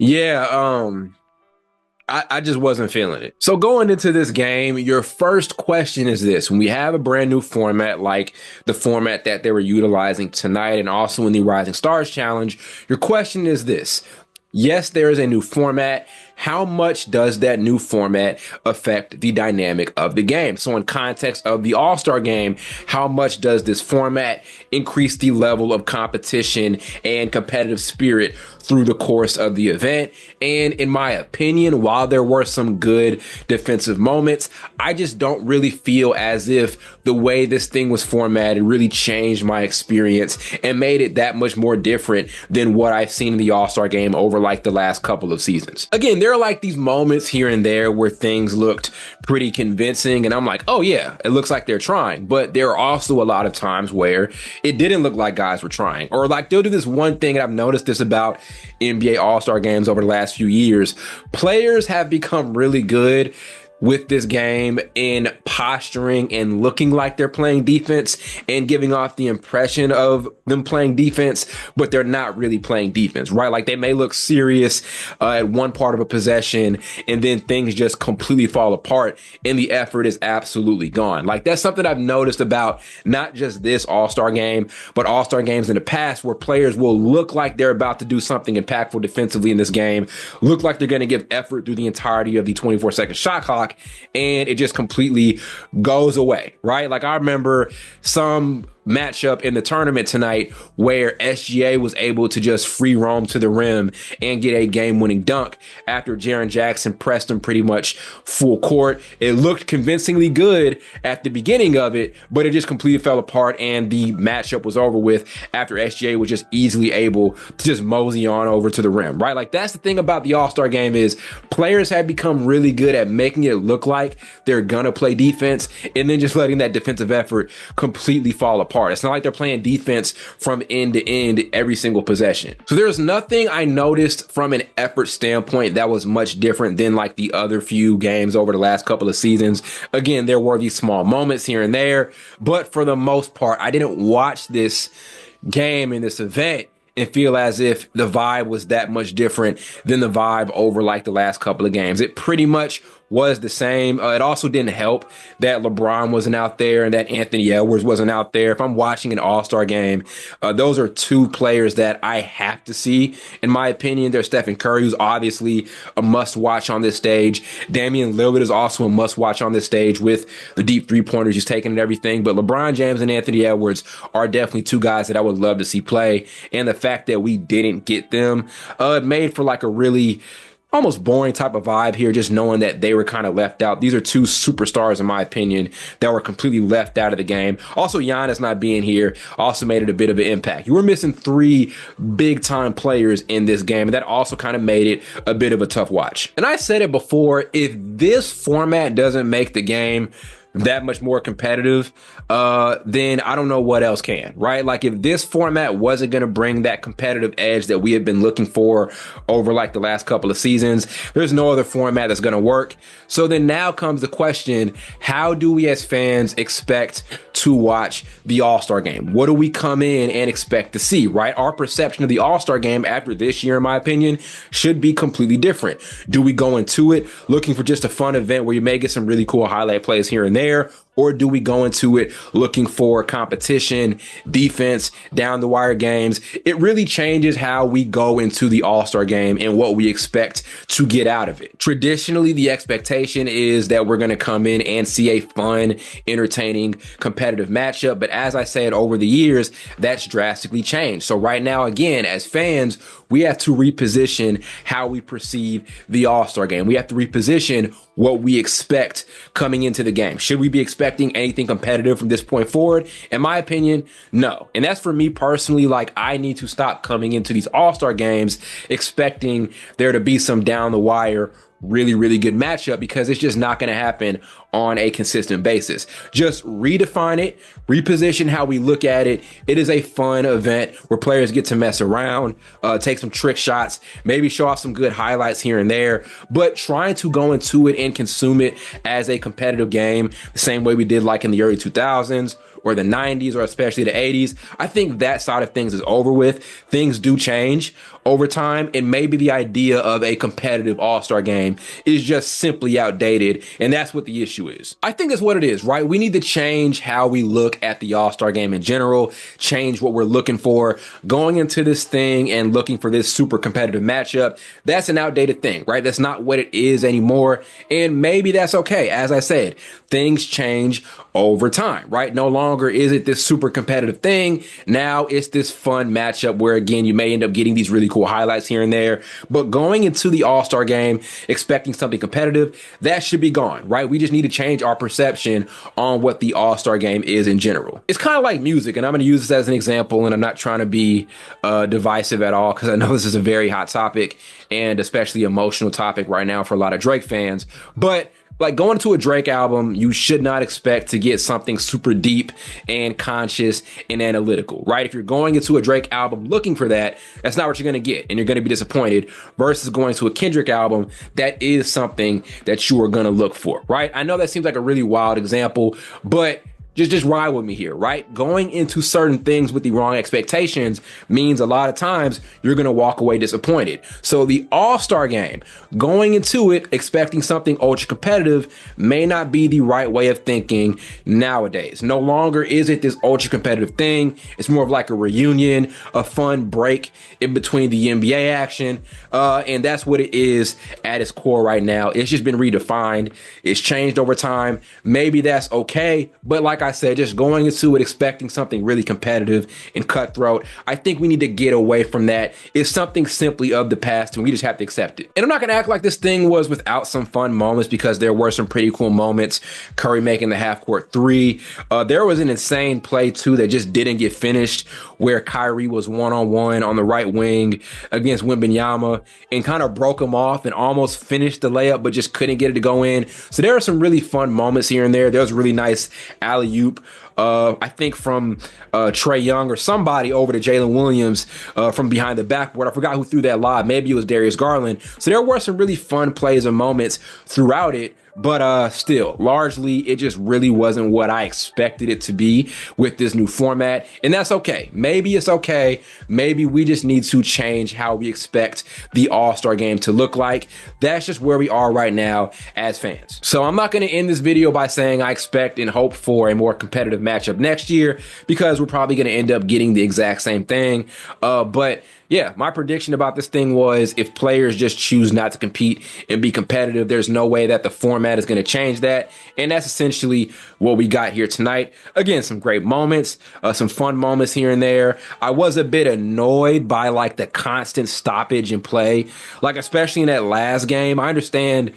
Yeah, I just wasn't feeling it. So going into this game, your first question is this. When we have a brand new format like the format that they were utilizing tonight and also in the Rising Stars Challenge, your question is this. Yes, there is a new format. How much does that new format affect the dynamic of the game? So in context of the All-Star game, how much does this format increase the level of competition and competitive spirit through the course of the event? And in my opinion, while there were some good defensive moments, I just don't really feel as if the way this thing was formatted really changed my experience and made it that much more different than what I've seen in the All-Star game over like the last couple of seasons. Again, there are like these moments here and there where things looked pretty convincing and I'm like, oh yeah, it looks like they're trying. But there are also a lot of times where it didn't look like guys were trying, or like they'll do this one thing, and I've noticed this about NBA All-Star games over the last few years. Players have become really good with this game in posturing and looking like they're playing defense and giving off the impression of them playing defense, but they're not really playing defense, right? Like they may look serious at one part of a possession and then things just completely fall apart and the effort is absolutely gone. Like that's something I've noticed about not just this All-Star game, but All-Star games in the past where players will look like they're about to do something impactful defensively in this game, look like they're going to give effort through the entirety of the 24-second shot clock, and it just completely goes away, right? Like I remember some matchup in the tournament tonight where SGA was able to just free roam to the rim and get a game-winning dunk after Jaren Jackson pressed him pretty much full court. It looked convincingly good at the beginning of it, but it just completely fell apart and the matchup was over with after SGA was just easily able to just mosey on over to the rim, right? Like that's the thing about the All-Star game is players have become really good at making it look like they're gonna play defense and then just letting that defensive effort completely fall apart. It's not like they're playing defense from end to end every single possession. So there's nothing I noticed from an effort standpoint that was much different than like the other few games over the last couple of seasons. Again, there were these small moments here and there, but for the most part, I didn't watch this game in this event and feel as if the vibe was that much different than the vibe over like the last couple of games. It pretty much was the same. It also didn't help that LeBron wasn't out there and that Anthony Edwards wasn't out there. If I'm watching an All-Star game, those are two players that I have to see. In my opinion, there's Stephen Curry, who's obviously a must-watch on this stage. Damian Lillard is also a must-watch on this stage with the deep three-pointers he's taking and everything. But LeBron James and Anthony Edwards are definitely two guys that I would love to see play. And the fact that we didn't get them, it made for like a really almost boring type of vibe here, just knowing that they were kind of left out. These are two superstars, in my opinion, that were completely left out of the game. Also, Giannis not being here also made it a bit of an impact. You were missing three big-time players in this game, and that also kind of made it a bit of a tough watch. And I said it before, if this format doesn't make the game that much more competitive, then I don't know what else can, right? Like if this format wasn't going to bring that competitive edge that we have been looking for over like the last couple of seasons, there's no other format that's going to work. So then now comes the question, how do we as fans expect to watch the All-Star game? What do we come in and expect to see, right? Our perception of the All-Star game after this year, in my opinion, should be completely different. Do we go into it looking for just a fun event where you may get some really cool highlight plays here and there? Or do we go into it looking for competition, defense, down the wire games? It really changes how we go into the All-Star game and what we expect to get out of it. Traditionally, the expectation is that we're going to come in and see a fun, entertaining, competitive matchup. But as I said over the years, that's drastically changed. So right now, again, as fans, we have to reposition how we perceive the All-Star game. We have to reposition what we expect coming into the game. Should we be expecting anything competitive from this point forward? In my opinion, no. And that's for me personally. Like I need to stop coming into these All-Star games expecting there to be some down the wire really, really good matchup, because it's just not going to happen on a consistent basis. Just redefine it, reposition how we look at it. It is a fun event where players get to mess around, take some trick shots, maybe show off some good highlights here and there, but trying to go into it and consume it as a competitive game the same way we did like in the early 2000s or the 90s or especially the 80s. I think that side of things is over with. Things do change over time, and maybe the idea of a competitive All-Star game is just simply outdated, and that's what the issue is. I think that's what it is, right? We need to change how we look at the All-Star game in general, change what we're looking for. Going into this thing and looking for this super competitive matchup, that's an outdated thing, right? That's not what it is anymore, and maybe that's okay. As I said, things change over time, right? No longer is it this super competitive thing. Now it's this fun matchup where, again, you may end up getting these really cool highlights here and there. But going into the All-Star game, expecting something competitive, that should be gone, right? We just need to change our perception on what the All-Star game is in general. It's kind of like music, and I'm going to use this as an example, and I'm not trying to be divisive at all, because I know this is a very hot topic and especially emotional topic right now for a lot of Drake fans. But like, going to a Drake album, you should not expect to get something super deep and conscious and analytical, right? If you're going into a Drake album looking for that, that's not what you're going to get, and you're going to be disappointed, versus going to a Kendrick album that is something that you are going to look for, right? I know that seems like a really wild example, but just ride with me here, right? Going into certain things with the wrong expectations means a lot of times you're going to walk away disappointed. So the All-Star game, going into it expecting something ultra competitive may not be the right way of thinking nowadays. No longer is it this ultra competitive thing. It's more of like a reunion, a fun break in between the NBA action. And that's what it is at its core right now. It's just been redefined. It's changed over time. Maybe that's okay. But like I said, just going into it expecting something really competitive and cutthroat, I think we need to get away from that. It's something simply of the past, and we just have to accept it. And I'm not going to act like this thing was without some fun moments, because there were some pretty cool moments. Curry making the half-court three. There was an insane play, too, that just didn't get finished, where Kyrie was one-on-one on the right wing against Wembanyama and kind of broke him off and almost finished the layup, but just couldn't get it to go in. So there are some really fun moments here and there. There was a really nice alley-oop, I think from Trae Young or somebody over to Jalen Williams from behind the backboard. I forgot who threw that lob. Maybe it was Darius Garland. So there were some really fun plays and moments throughout it. But still, largely, it just really wasn't what I expected it to be with this new format. And that's okay. Maybe it's okay. Maybe we just need to change how we expect the All-Star game to look like. That's just where we are right now as fans. So I'm not going to end this video by saying I expect and hope for a more competitive matchup next year, because we're probably going to end up getting the exact same thing. But yeah, my prediction about this thing was, if players just choose not to compete and be competitive, there's no way that the format is going to change that. And that's essentially what we got here tonight. Again, some great moments, some fun moments here and there. I was a bit annoyed by like the constant stoppage in play, like especially in that last game. I understand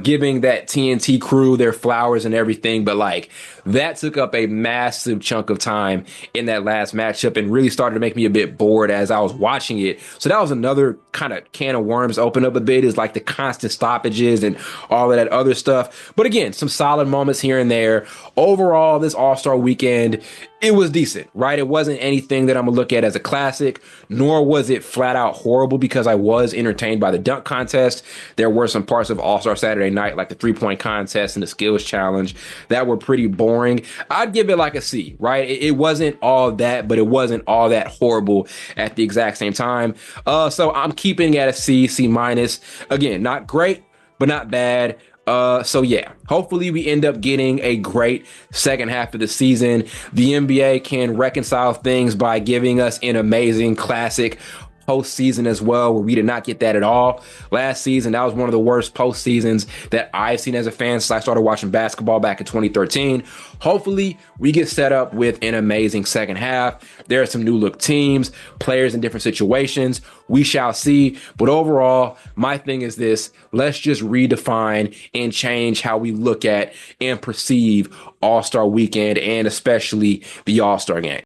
giving that TNT crew their flowers and everything, but like that took up a massive chunk of time in that last matchup and really started to make me a bit bored as I was watching it. So that was another kind of can of worms open up a bit, is like the constant stoppages and all of that other stuff. But again, some solid moments here and there. Overall, this All-Star weekend, it was decent, right? It wasn't anything that I'm gonna look at as a classic, nor was it flat out horrible, because I was entertained by the dunk contest. There were some parts of All-Star Saturday night, like the three-point contest and the skills challenge, that were pretty boring. I'd give it like a C, right? It wasn't all that, but it wasn't all that horrible at the exact same time. So I'm keeping it at a C, C minus. Again, not great, but not bad. So yeah, hopefully we end up getting a great second half of the season. The NBA can reconcile things by giving us an amazing classic postseason as well, where we did not get that at all last season. That was one of the worst postseasons that I've seen as a fan since I started watching basketball back in 2013. Hopefully we get set up with an amazing second half. There are some new look teams, players in different situations. We shall see. But overall, my thing is this: let's just redefine and change how we look at and perceive All-Star weekend, and especially the All-Star game.